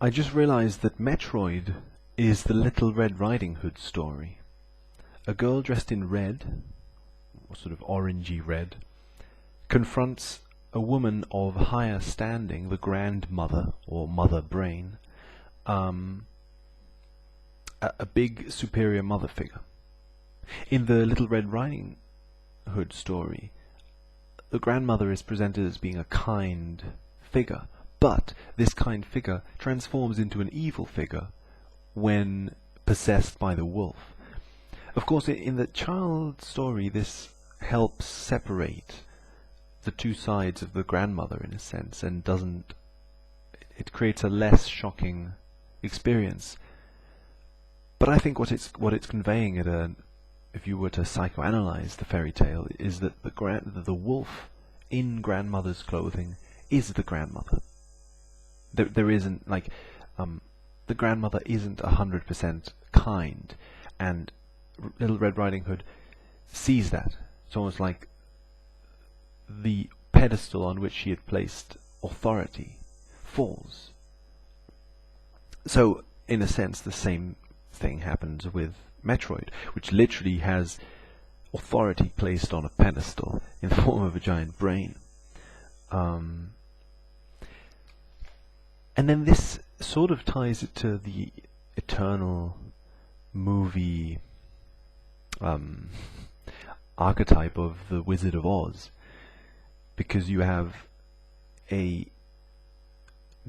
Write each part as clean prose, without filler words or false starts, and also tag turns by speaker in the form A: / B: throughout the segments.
A: I just realized that Metroid is the Little Red Riding Hood story. A girl dressed in red, or sort of orangey red, confronts a woman of higher standing, the grandmother, or mother brain, a big superior mother figure. In the Little Red Riding Hood story, the grandmother is presented as being a kind figure, but this kind figure transforms into an evil figure when possessed by the wolf. Of course, in the child story, this helps separate the two sides of the grandmother in a sense, and it creates a less shocking experience. But I think what it's conveying if you were to psychoanalyze the fairy tale, is that the wolf in grandmother's clothing is the grandmother. There isn't the grandmother isn't 100% kind, and Little Red Riding Hood sees that. It's almost like the pedestal on which she had placed authority falls. So, in a sense, the same thing happens with Metroid, which literally has authority placed on a pedestal in the form of a giant brain. And then this sort of ties it to the eternal movie archetype of the Wizard of Oz, because you have a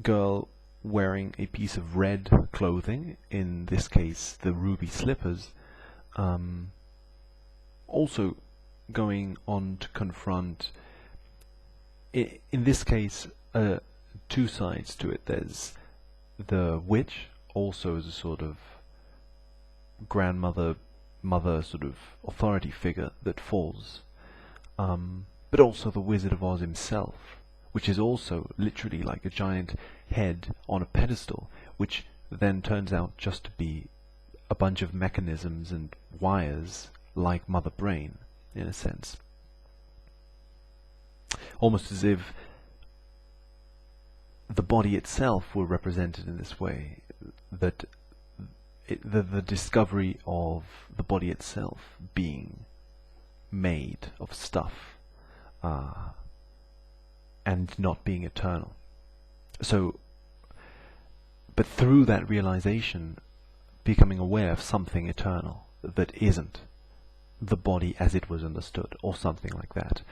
A: girl wearing a piece of red clothing, in this case the ruby slippers, also going on to confront, in this case, two sides to it. There's the witch, also as a sort of grandmother, mother sort of authority figure that falls, but also the Wizard of Oz himself, which is also literally like a giant head on a pedestal, which then turns out just to be a bunch of mechanisms and wires like Mother Brain, in a sense. Almost as if the body itself were represented in this way, that the discovery of the body itself being made of stuff, and not being eternal. So, but through that realization, becoming aware of something eternal that isn't the body as it was understood, or something like that.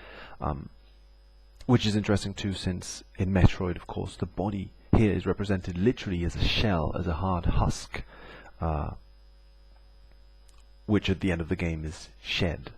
A: Which is interesting too, since in Metroid, of course, the body here is represented literally as a shell, as a hard husk, which at the end of the game is shed.